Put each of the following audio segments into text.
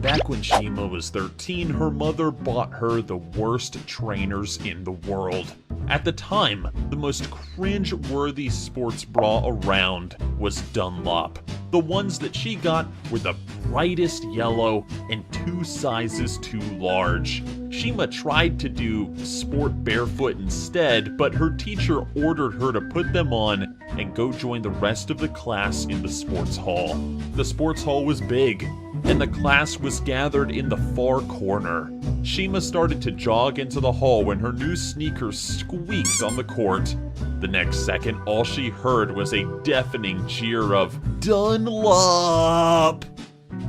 Back when Shima was 13, her mother bought her the worst trainers in the world. At the time, the most cringe-worthy sports bra around was Dunlop. The ones that she got were the brightest yellow and 2 sizes too large. Shima tried to do sport barefoot instead, but her teacher ordered her to put them on and go join the rest of the class in the sports hall. The sports hall was big, and the class was gathered in the far corner. Shima started to jog into the hall when her new sneakers squeaked on the court. The next second, all she heard was a deafening jeer of "Dunlop!"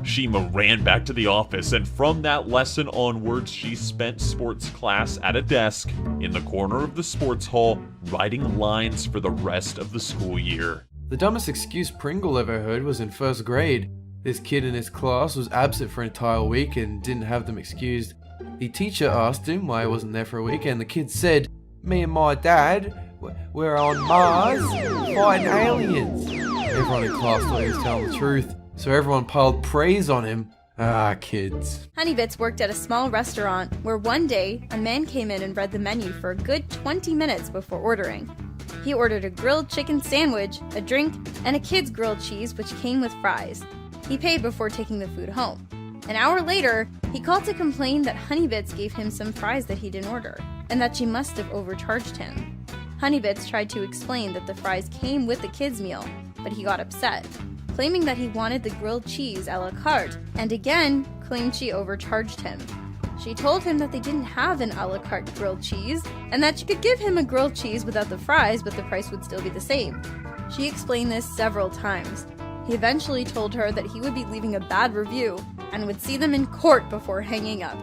Shima ran back to the office, and from that lesson onwards, she spent sports class at a desk in the corner of the sports hall, writing lines for the rest of the school year. The dumbest excuse Pringle ever heard was in first grade. This kid in his class was absent for an entire week and didn't have them excused. The teacher asked him why he wasn't there for a week, and the kid said, "Me and my dad, we're on Mars fighting aliens." Everyone in class thought he was telling the truth, so everyone piled praise on him. Ah, kids. Honeybits worked at a small restaurant where one day a man came in and read the menu for a good 20 minutes before ordering. He ordered a grilled chicken sandwich, a drink, and a kid's grilled cheese which came with fries. He paid before taking the food home. An hour later, he called to complain that Honeybits gave him some fries that he didn't order, and that she must have overcharged him. Honeybits tried to explain that the fries came with the kids' meal, but he got upset, claiming that he wanted the grilled cheese a la carte, and again claimed she overcharged him. She told him that they didn't have an a la carte grilled cheese, and that she could give him a grilled cheese without the fries, but the price would still be the same. She explained this several times. He eventually told her that he would be leaving a bad review and would see them in court before hanging up.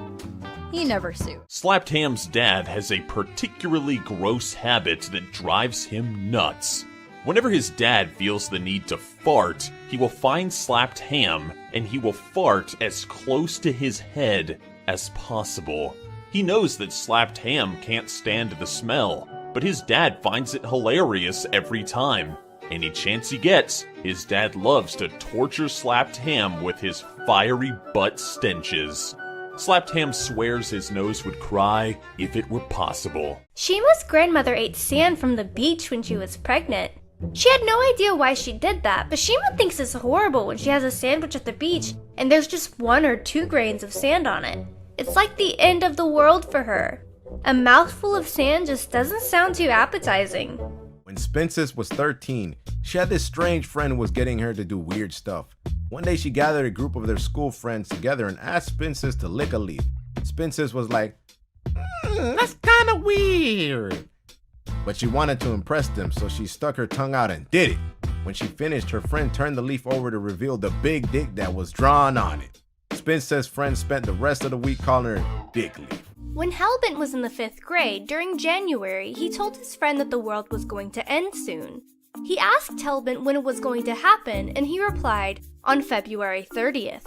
He never sued. Slapped Ham's dad has a particularly gross habit that drives him nuts. Whenever his dad feels the need to fart, he will find Slapped Ham and he will fart as close to his head as possible. He knows that Slapped Ham can't stand the smell, but his dad finds it hilarious every time. Any chance he gets, his dad loves to torture Slapped Ham with his fiery butt stenches. Slapped Ham swears his nose would cry if it were possible. Shima's grandmother ate sand from the beach when she was pregnant. She had no idea why she did that, but Shima thinks it's horrible when she has a sandwich at the beach and there's just 1 or 2 grains of sand on it. It's like the end of the world for her. A mouthful of sand just doesn't sound too appetizing. When Spencer was 13, she had this strange friend who was getting her to do weird stuff. One day she gathered a group of their school friends together and asked Spencer to lick a leaf. Spencer was like, "That's kinda weird." But she wanted to impress them, so she stuck her tongue out and did it. When she finished, her friend turned the leaf over to reveal the big dick that was drawn on it. Spencer's friend spent the rest of the week calling her Dick Leaf. When Hellbent was in the 5th grade, during January, he told his friend that the world was going to end soon. He asked Hellbent when it was going to happen, and he replied, on February 30th.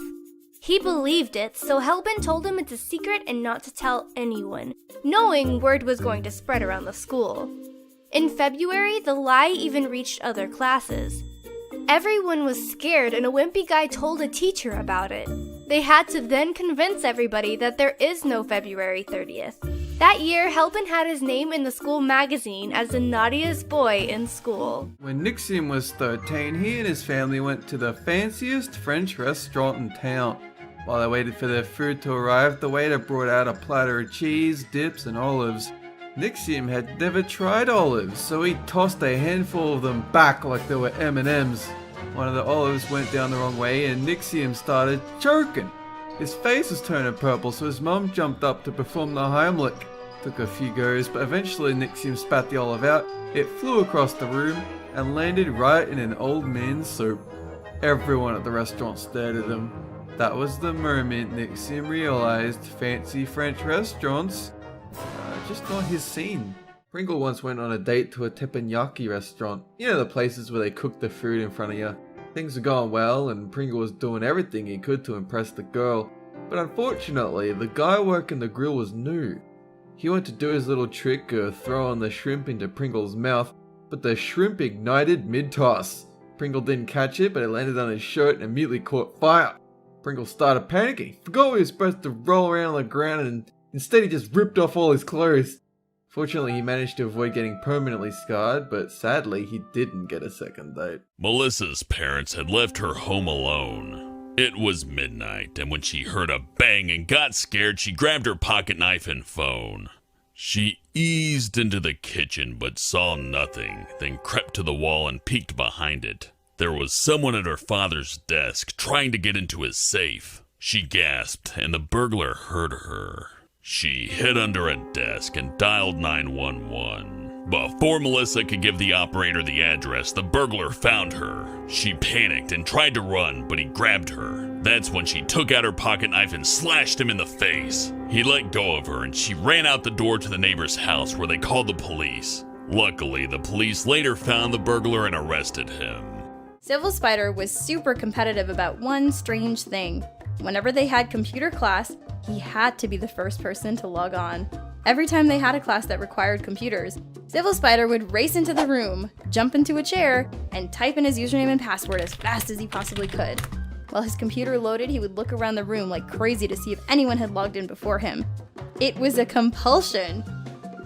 He believed it, so Hellbent told him it's a secret and not to tell anyone, knowing word was going to spread around the school. In February, the lie even reached other classes. Everyone was scared, and a wimpy guy told a teacher about it. They had to then convince everybody that there is no February 30th. That year, Hellbent had his name in the school magazine as the naughtiest boy in school. When Nixium was 13, he and his family went to the fanciest French restaurant in town. While they waited for their food to arrive, the waiter brought out a platter of cheese, dips, and olives. Nixium had never tried olives, so he tossed a handful of them back like they were M&Ms. One of the olives went down the wrong way and Nixium started choking. His face was turning purple, so his mum jumped up to perform the Heimlich. Took a few goes, but eventually Nixium spat the olive out. It flew across the room and landed right in an old man's soup. Everyone at the restaurant stared at him. That was the moment Nixium realized fancy French restaurants just not his scene. Pringle once went on a date to a teppanyaki restaurant. You know, the places where they cook the food in front of you. Things were going well and Pringle was doing everything he could to impress the girl. But unfortunately, the guy working the grill was new. He went to do his little trick of throwing the shrimp into Pringle's mouth, but the shrimp ignited mid-toss. Pringle didn't catch it, but it landed on his shirt and immediately caught fire. Pringle started panicking, forgot he was supposed to roll around on the ground, and instead he just ripped off all his clothes. Fortunately, he managed to avoid getting permanently scarred, but sadly, he didn't get a second date. Melissa's parents had left her home alone. It was midnight, and when she heard a bang and got scared, she grabbed her pocket knife and phone. She eased into the kitchen but saw nothing, then crept to the wall and peeked behind it. There was someone at her father's desk trying to get into his safe. She gasped, and the burglar heard her. She hid under a desk and dialed 911. Before Melissa could give the operator the address, the burglar found her. She panicked and tried to run, but he grabbed her. That's when she took out her pocket knife and slashed him in the face. He let go of her and she ran out the door to the neighbor's house where they called the police. Luckily, the police later found the burglar and arrested him. Civil Spider was super competitive about one strange thing. Whenever they had computer class, he had to be the first person to log on. Every time they had a class that required computers, Civil Spider would race into the room, jump into a chair, and type in his username and password as fast as he possibly could. While his computer loaded, he would look around the room like crazy to see if anyone had logged in before him. It was a compulsion.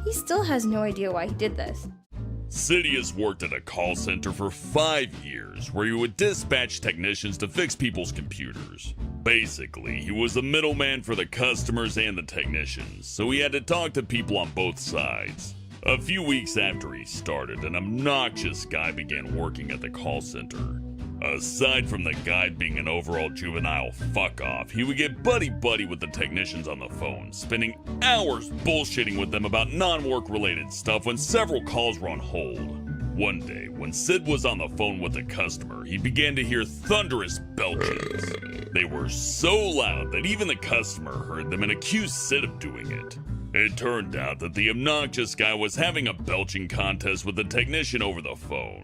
He still has no idea why he did this. Sidious worked at a call center for 5 years, where he would dispatch technicians to fix people's computers. Basically, he was the middleman for the customers and the technicians, so he had to talk to people on both sides. A few weeks after he started, an obnoxious guy began working at the call center. Aside from the guy being an overall juvenile fuck-off, he would get buddy-buddy with the technicians on the phone, spending hours bullshitting with them about non-work related stuff when several calls were on hold. One day, when Sid was on the phone with a customer, he began to hear thunderous belches. They were so loud that even the customer heard them and accused Sid of doing it. It turned out that the obnoxious guy was having a belching contest with the technician over the phone.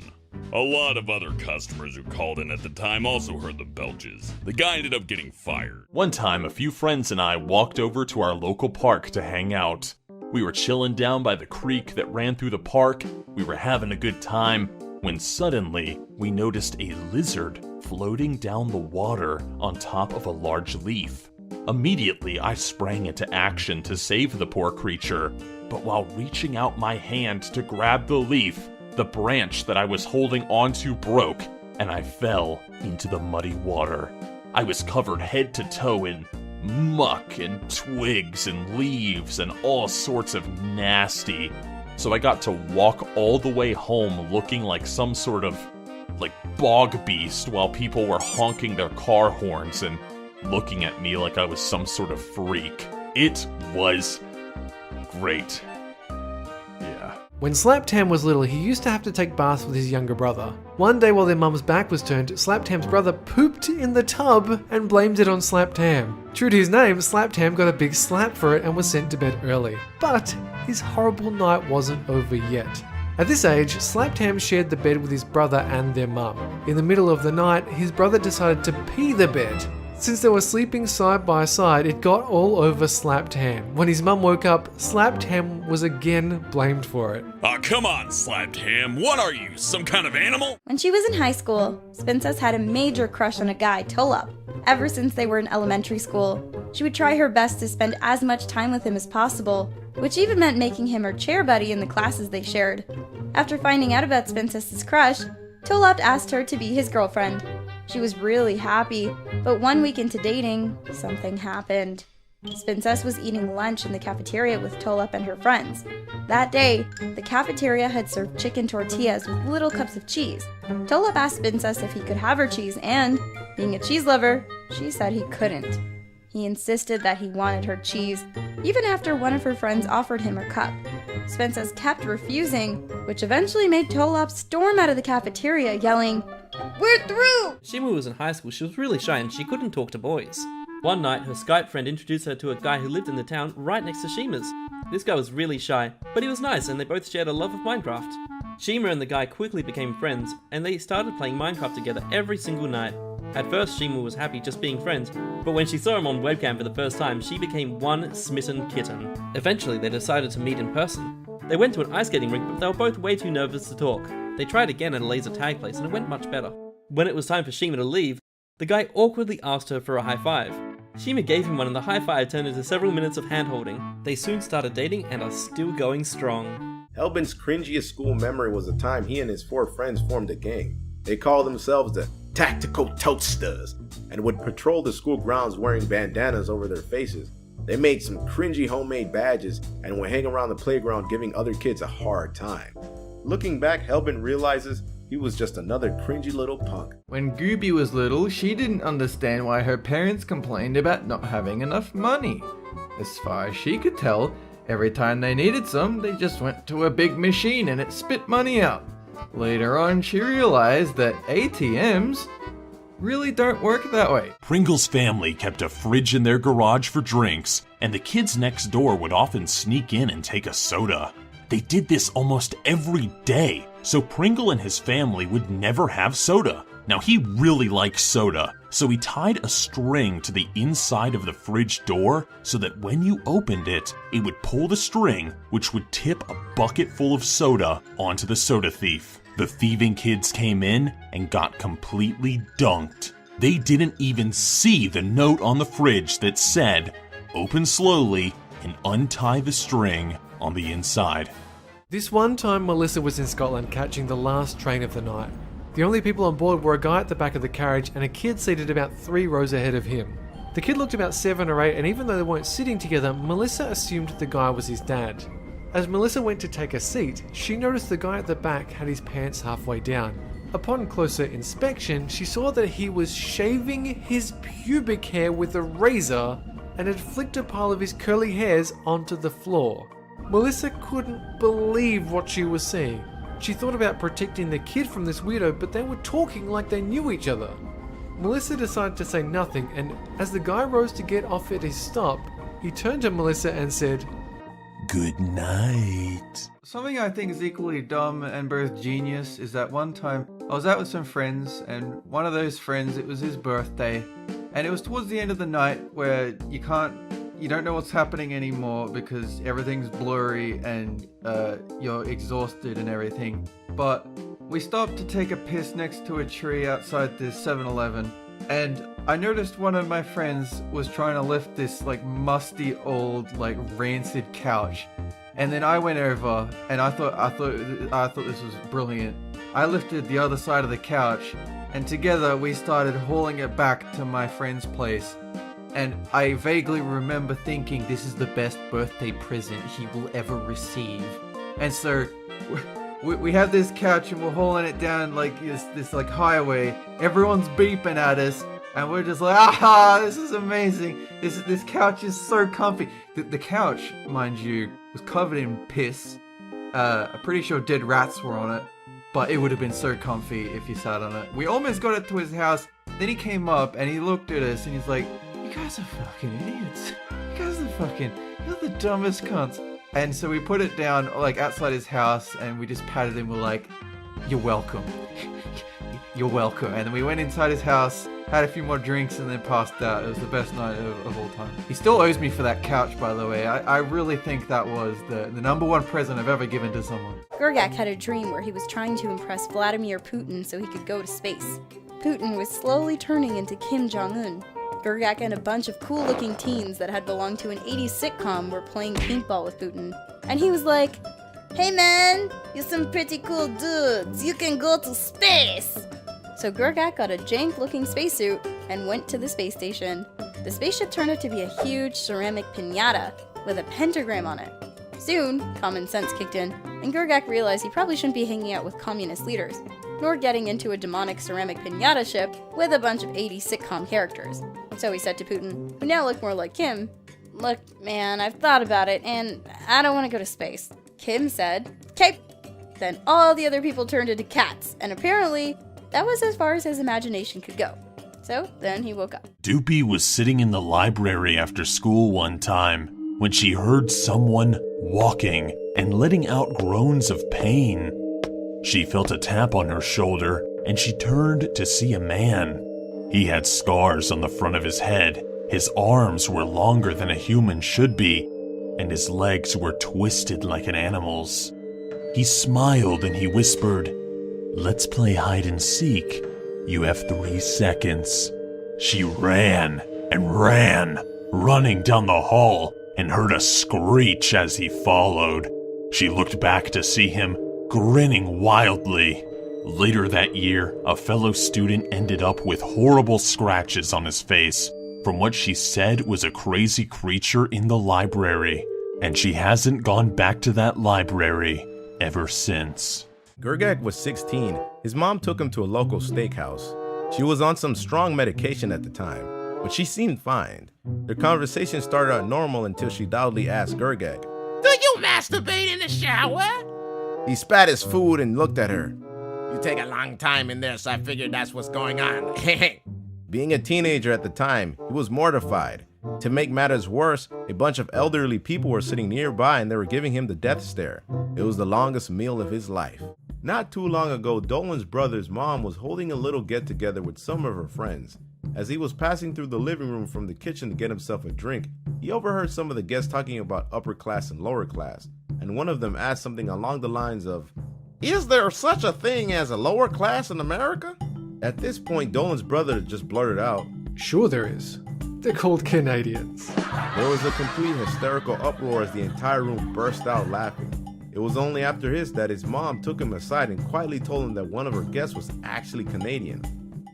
A lot of other customers who called in at the time also heard the belches. The guy ended up getting fired. One time, a few friends and I walked over to our local park to hang out. We were chilling down by the creek that ran through the park. We were having a good time when suddenly we noticed a lizard floating down the water on top of a large leaf. Immediately, I sprang into action to save the poor creature, but while reaching out my hand to grab the leaf, the branch that I was holding onto broke, and I fell into the muddy water. I was covered head to toe in muck and twigs and leaves and all sorts of nasty. So I got to walk all the way home looking like some sort of, bog beast while people were honking their car horns and looking at me like I was some sort of freak. It was great. Yeah. When Slaptam was little, he used to have to take baths with his younger brother. One day while their mum's back was turned, Slaptam's brother pooped in the tub and blamed it on Slaptam. True to his name, Slaptam got a big slap for it and was sent to bed early. But his horrible night wasn't over yet. At this age, Slaptam shared the bed with his brother and their mum. In the middle of the night, his brother decided to pee the bed. Since they were sleeping side by side, it got all over Slaptam. When his mum woke up, Slaptam was again blamed for it. Aw, come on, Slaptam. What are you, some kind of animal? When she was in high school, Spincess had a major crush on a guy, Tolop. Ever since they were in elementary school, she would try her best to spend as much time with him as possible, which even meant making him her chair buddy in the classes they shared. After finding out about Spincess's crush, Tolop asked her to be his girlfriend. She was really happy, but 1 week into dating, something happened. Spincess was eating lunch in the cafeteria with Tolop and her friends. That day, the cafeteria had served chicken tortillas with little cups of cheese. Tolop asked Spincess if he could have her cheese and, being a cheese lover, she said he couldn't. He insisted that he wanted her cheese, even after one of her friends offered him her cup. Spincess kept refusing, which eventually made Tolop storm out of the cafeteria, yelling, "We're through!" Shimu was in high school. She was really shy and she couldn't talk to boys. One night, her Skype friend introduced her to a guy who lived in the town right next to Shima's. This guy was really shy, but he was nice and they both shared a love of Minecraft. Shima and the guy quickly became friends and they started playing Minecraft together every single night. At first, Shima was happy just being friends, but when she saw him on webcam for the first time, she became one smitten kitten. Eventually, they decided to meet in person. They went to an ice skating rink, but they were both way too nervous to talk. They tried again at a laser tag place and it went much better. When it was time for Shima to leave, The guy awkwardly asked her for a high five. Shima gave him one and the high five turned into several minutes of hand-holding. They soon started dating and are still going strong. Helbin's cringiest school memory was the time he and his 4 friends formed a gang. They called themselves the Tactical Toasters and would patrol the school grounds wearing bandanas over their faces. They made some cringy homemade badges and would hang around the playground giving other kids a hard time. Looking back, Helbin realizes he was just another cringy little punk. When Gooby was little, she didn't understand why her parents complained about not having enough money. As far as she could tell, every time they needed some, they just went to a big machine and it spit money out. Later on, she realized that ATMs really don't work that way. Pringle's family kept a fridge in their garage for drinks, and the kids next door would often sneak in and take a soda. They did this almost every day, so Pringle and his family would never have soda. Now he really likes soda, so he tied a string to the inside of the fridge door so that when you opened it, it would pull the string, which would tip a bucket full of soda onto the soda thief. The thieving kids came in and got completely dunked. They didn't even see the note on the fridge that said, "Open slowly and untie the string on the inside." This one time Melissa was in Scotland catching the last train of the night. The only people on board were a guy at the back of the carriage and a kid seated about 3 rows ahead of him. The kid looked about 7 or 8, and even though they weren't sitting together, Melissa assumed the guy was his dad. As Melissa went to take a seat, she noticed the guy at the back had his pants halfway down. Upon closer inspection, she saw that he was shaving his pubic hair with a razor and had flicked a pile of his curly hairs onto the floor. Melissa couldn't believe what she was seeing. She thought about protecting the kid from this weirdo, but they were talking like they knew each other. Melissa decided to say nothing, and as the guy rose to get off at his stop, he turned to Melissa and said, "Good night." Something I think is equally dumb and both genius is that one time I was out with some friends, and one of those friends, it was his birthday, and it was towards the end of the night where you don't know what's happening anymore because everything's blurry and you're exhausted and everything. But we stopped to take a piss next to a tree outside this 7-Eleven, and I noticed one of my friends was trying to lift this like musty old like rancid couch. And then I went over and I thought this was brilliant. I lifted the other side of the couch and together we started hauling it back to my friend's place. And I vaguely remember thinking this is the best birthday present he will ever receive. And so we have this couch and we're hauling it down like this like highway. Everyone's beeping at us and we're just like, ah, this is amazing. This couch is so comfy. The couch, mind you, was covered in piss. I'm pretty sure dead rats were on it, but it would have been so comfy if you sat on it. We almost got it to his house. Then he came up and he looked at us and he's like, "You guys are fucking idiots. You guys are you're the dumbest cunts." And so we put it down like outside his house and we just patted him. We're like, "You're welcome." "You're welcome." And then we went inside his house, had a few more drinks and then passed out. It was the best night of all time. He still owes me for that couch, by the way. I really think that was the number one present I've ever given to someone. Gurgak had a dream where he was trying to impress Vladimir Putin so he could go to space. Putin was slowly turning into Kim Jong-un. Gurgak and a bunch of cool-looking teens that had belonged to an 80s sitcom were playing paintball with Putin. And he was like, "Hey man, you're some pretty cool dudes. You can go to space." So Gurgak got a jank-looking spacesuit and went to the space station. The spaceship turned out to be a huge ceramic piñata with a pentagram on it. Soon, common sense kicked in, and Gurgak realized he probably shouldn't be hanging out with communist leaders, nor getting into a demonic ceramic piñata ship with a bunch of 80s sitcom characters. So he said to Putin, who now looked more like Kim, "Look, man, I've thought about it, and I don't want to go to space." Kim said, "'Kay." Then all the other people turned into cats, and apparently, that was as far as his imagination could go. So then he woke up. Doopy was sitting in the library after school one time when she heard someone walking and letting out groans of pain. She felt a tap on her shoulder and she turned to see a man. He had scars on the front of his head. His arms were longer than a human should be, and his legs were twisted like an animal's. He smiled and he whispered, "Let's play hide and seek. You have 3 seconds." She ran and ran, running down the hall, and heard a screech as he followed. She looked back to see him, grinning wildly. Later that year, a fellow student ended up with horrible scratches on his face from what she said was a crazy creature in the library, and she hasn't gone back to that library ever since. Gergak was 16. His mom took him to a local steakhouse. She was on some strong medication at the time, but she seemed fine. Their conversation started out normal until she loudly asked Gergak, "Do you masturbate in the shower?" He spat his food and looked at her. "You take a long time in there, so I figured that's what's going on." Being a teenager at the time, he was mortified. To make matters worse, a bunch of elderly people were sitting nearby and they were giving him the death stare. It was the longest meal of his life. Not too long ago, Dolan's brother's mom was holding a little get-together with some of her friends. As he was passing through the living room from the kitchen to get himself a drink, he overheard some of the guests talking about upper class and lower class, and one of them asked something along the lines of, "Is there such a thing as a lower class in America?" At this point, Dolan's brother just blurted out, Sure there is. They're called Canadians. There was a complete hysterical uproar as the entire room burst out laughing. It was only after this that his mom took him aside and quietly told him that one of her guests was actually Canadian.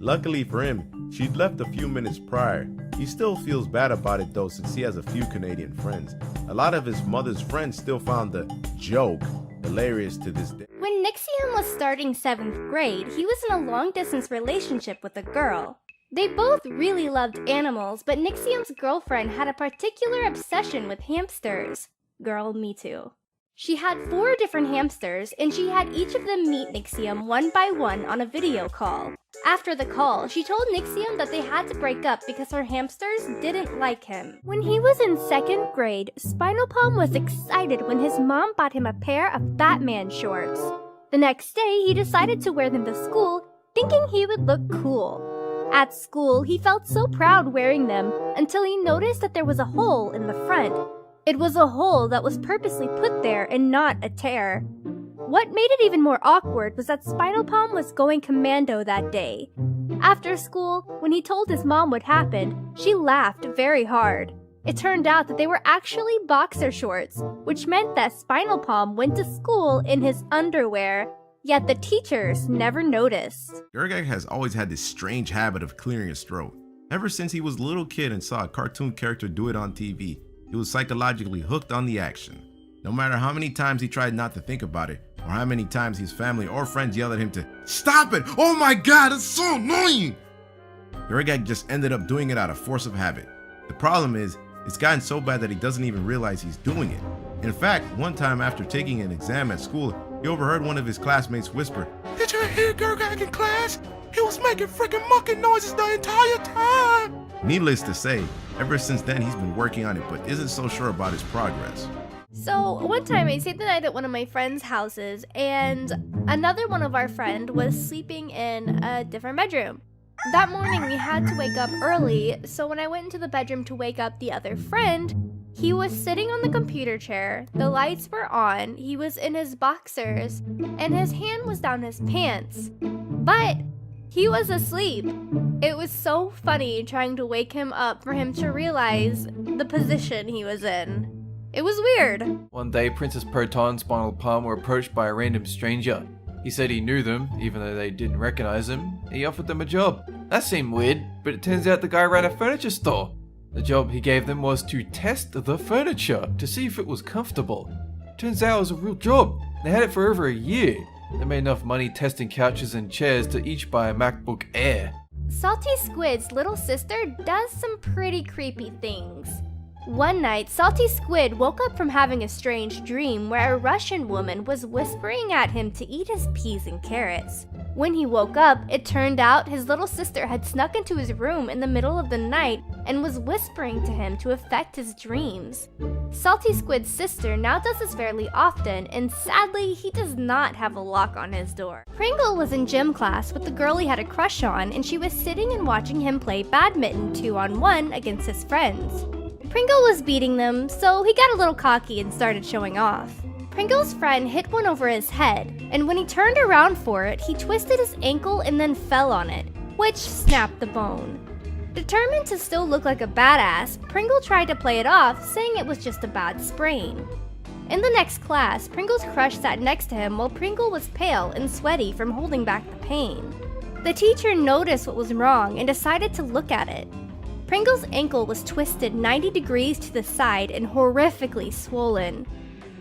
Luckily for him, she'd left a few minutes prior. He still feels bad about it though, since he has a few Canadian friends. A lot of his mother's friends still found the joke hilarious to this day. When Nixium was starting 7th grade, he was in a long-distance relationship with a girl. They both really loved animals, but Nixium's girlfriend had a particular obsession with hamsters. Girl, me too. She had 4 different hamsters, and she had each of them meet Nixium one by one on a video call. After the call, she told Nixium that they had to break up because her hamsters didn't like him. When he was in 2nd grade, Spinal Palm was excited when his mom bought him a pair of Batman shorts. The next day, he decided to wear them to school, thinking he would look cool. At school, he felt so proud wearing them until he noticed that there was a hole in the front. It was a hole that was purposely put there and not a tear. What made it even more awkward was that Spinal Palm was going commando that day. After school, when he told his mom what happened, she laughed very hard. It turned out that they were actually boxer shorts, which meant that Spinal Palm went to school in his underwear, yet the teachers never noticed. Gergak has always had this strange habit of clearing his throat. Ever since he was a little kid and saw a cartoon character do it on TV, he was psychologically hooked on the action. No matter how many times he tried not to think about it, or how many times his family or friends yelled at him to stop it! Oh my god, it's so annoying! Gergak just ended up doing it out of force of habit. The problem is, it's gotten so bad that he doesn't even realize he's doing it. In fact, one time after taking an exam at school, he overheard one of his classmates whisper, "Did you hear Gergak in class? He was making freaking mucking noises the entire time!" Needless to say, ever since then he's been working on it but isn't so sure about his progress. So, one time I stayed the night at one of my friend's houses, and another one of our friend was sleeping in a different bedroom. That morning we had to wake up early, so when I went into the bedroom to wake up the other friend, he was sitting on the computer chair, the lights were on, he was in his boxers, and his hand was down his pants. But he was asleep. It was so funny trying to wake him up for him to realize the position he was in. It was weird. One day, Princess Proton and Spinal Palm were approached by a random stranger. He said he knew them, even though they didn't recognize him. He offered them a job. That seemed weird, but it turns out the guy ran a furniture store. The job he gave them was to test the furniture to see if it was comfortable. Turns out it was a real job. They had it for over a year. They made enough money testing couches and chairs to each buy a MacBook Air. Salty Squid's little sister does some pretty creepy things. One night, Salty Squid woke up from having a strange dream where a Russian woman was whispering at him to eat his peas and carrots. When he woke up, it turned out his little sister had snuck into his room in the middle of the night and was whispering to him to affect his dreams. Salty Squid's sister now does this fairly often, and sadly, he does not have a lock on his door. Pringle was in gym class with the girl he had a crush on, and she was sitting and watching him play badminton 2-on-1 against his friends. Pringle was beating them, so he got a little cocky and started showing off. Pringle's friend hit one over his head, and when he turned around for it, he twisted his ankle and then fell on it, which snapped the bone. Determined to still look like a badass, Pringle tried to play it off, saying it was just a bad sprain. In the next class, Pringle's crush sat next to him while Pringle was pale and sweaty from holding back the pain. The teacher noticed what was wrong and decided to look at it. Pringle's ankle was twisted 90 degrees to the side and horrifically swollen.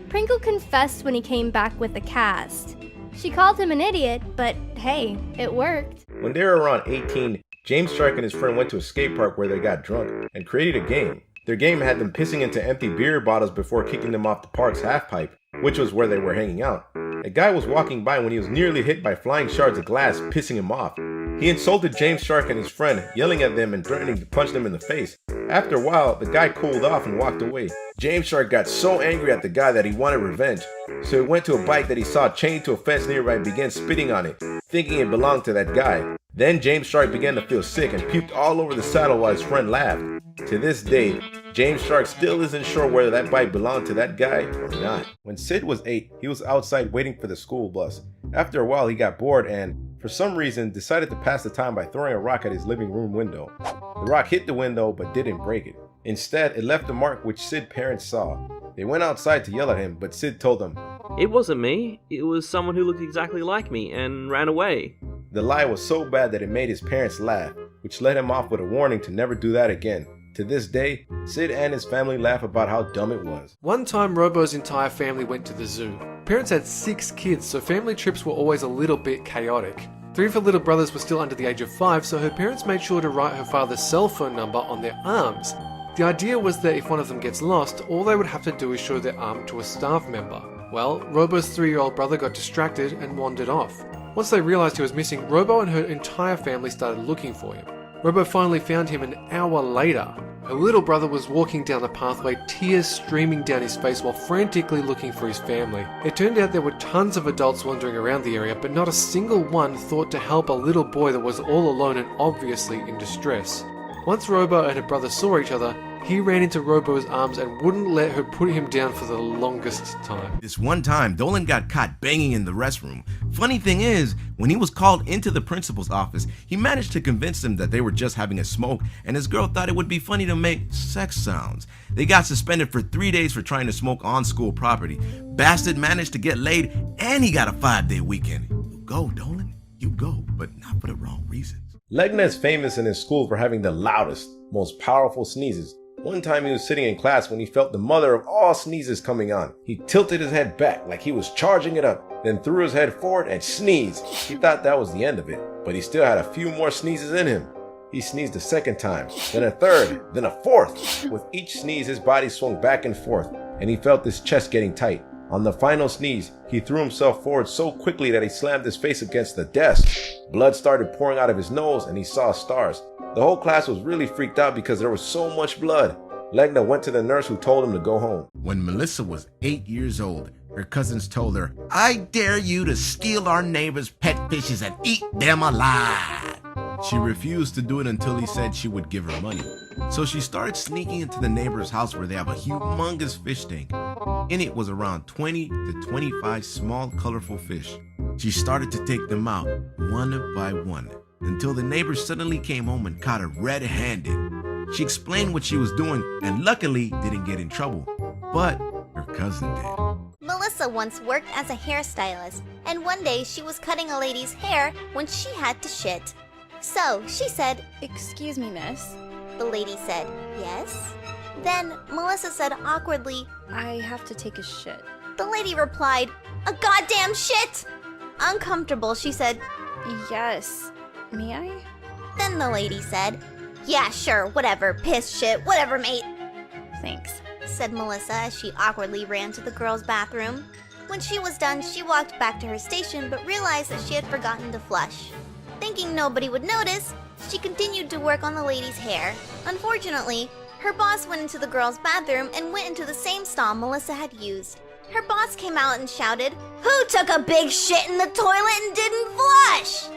Pringle confessed when he came back with a cast. She called him an idiot, but hey, it worked. When they were around 18, James Shark and his friend went to a skate park where they got drunk and created a game. Their game had them pissing into empty beer bottles before kicking them off the park's half pipe, which was where they were hanging out. A guy was walking by when he was nearly hit by flying shards of glass, pissing him off. He insulted James Shark and his friend, yelling at them and threatening to punch them in the face. After a while, the guy cooled off and walked away. James Shark got so angry at the guy that he wanted revenge, so he went to a bike that he saw chained to a fence nearby and began spitting on it, thinking it belonged to that guy. Then James Shark began to feel sick and puked all over the saddle while his friend laughed. To this day, James Shark still isn't sure whether that bike belonged to that guy or not. When Sid was 8, he was outside waiting for the school bus. After a while, he got bored and, for some reason, decided to pass the time by throwing a rock at his living room window. The rock hit the window but didn't break it. Instead, it left a mark which Sid's parents saw. They went outside to yell at him, but Sid told them, It wasn't me. It was someone who looked exactly like me and ran away. The lie was so bad that it made his parents laugh, which let him off with a warning to never do that again. To this day, Sid and his family laugh about how dumb it was. One time, Robo's entire family went to the zoo. Parents had 6 kids, so family trips were always a little bit chaotic. 3 of her little brothers were still under the age of 5, so her parents made sure to write her father's cell phone number on their arms. The idea was that if one of them gets lost, all they would have to do is show their arm to a staff member. Well, Robo's 3-year-old brother got distracted and wandered off. Once they realized he was missing, Robo and her entire family started looking for him. Robo finally found him an hour later. Her little brother was walking down the pathway, tears streaming down his face while frantically looking for his family. It turned out there were tons of adults wandering around the area, but not a single one thought to help a little boy that was all alone and obviously in distress. Once Robo and her brother saw each other, he ran into Robo's arms and wouldn't let her put him down for the longest time. This one time, Dolan got caught banging in the restroom. Funny thing is, when he was called into the principal's office, he managed to convince them that they were just having a smoke, and his girl thought it would be funny to make sex sounds. They got suspended for 3 days for trying to smoke on school property. Bastard managed to get laid, and he got a 5-day weekend. You go, Dolan, you go, but not for the wrong reasons. Legna is famous in his school for having the loudest, most powerful sneezes. One time he was sitting in class when he felt the mother of all sneezes coming on. He tilted his head back like he was charging it up, then threw his head forward and sneezed. He thought that was the end of it, but he still had a few more sneezes in him. He sneezed a second time, then a third, then a fourth. With each sneeze, his body swung back and forth, and he felt his chest getting tight. On the final sneeze, he threw himself forward so quickly that he slammed his face against the desk. Blood started pouring out of his nose, and he saw stars. The whole class was really freaked out because there was so much blood. Legna went to the nurse who told him to go home. When Melissa was 8 years old, her cousins told her, "I dare you to steal our neighbor's pet fishes and eat them alive." She refused to do it until he said she would give her money. So she started sneaking into the neighbor's house where they have a humongous fish tank. In it was around 20 to 25 small colorful fish. She started to take them out one by one until the neighbor suddenly came home and caught her red-handed. She explained what she was doing and luckily didn't get in trouble, but her cousin did. Melissa once worked as a hairstylist, and one day she was cutting a lady's hair when she had to shit. So she said, "Excuse me, miss. The lady said, "Yes?" Then Melissa said awkwardly, I have to take a shit." The lady replied, "A goddamn shit!" Uncomfortable, she said, "Yes. May I?" Then the lady said, "Yeah, sure, whatever, piss, shit, whatever, mate," Thanks. said Melissa as she awkwardly ran to the girls' bathroom. When she was done, she walked back to her station but realized that she had forgotten to flush. Thinking nobody would notice, she continued to work on the lady's hair. Unfortunately, her boss went into the girls' bathroom and went into the same stall Melissa had used. Her boss came out and shouted, "Who took a big shit in the toilet and didn't flush?"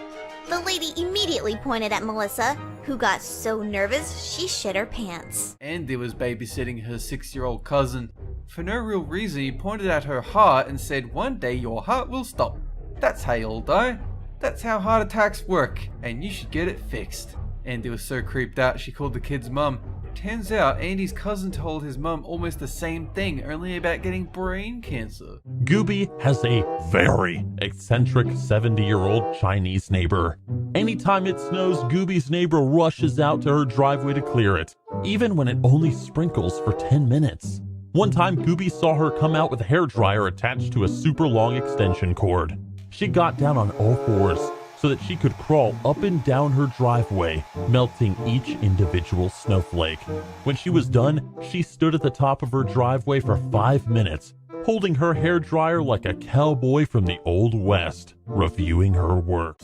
The lady immediately pointed at Melissa, who got so nervous she shit her pants. Andy was babysitting her 6-year-old cousin. For no real reason, he pointed at her heart and said, "One day your heart will stop. That's how you'll die. That's how heart attacks work, and you should get it fixed." Andy was so creeped out she called the kid's mum. Turns out Andy's cousin told his mum almost the same thing, only about getting brain cancer. Gooby has a very eccentric 70-year-old Chinese neighbor. Anytime it snows, Gooby's neighbor rushes out to her driveway to clear it, even when it only sprinkles for 10 minutes. One time, Gooby saw her come out with a hairdryer attached to a super long extension cord. She got down on all fours so that she could crawl up and down her driveway, melting each individual snowflake. When she was done, she stood at the top of her driveway for 5 minutes, holding her hairdryer like a cowboy from the Old West, reviewing her work.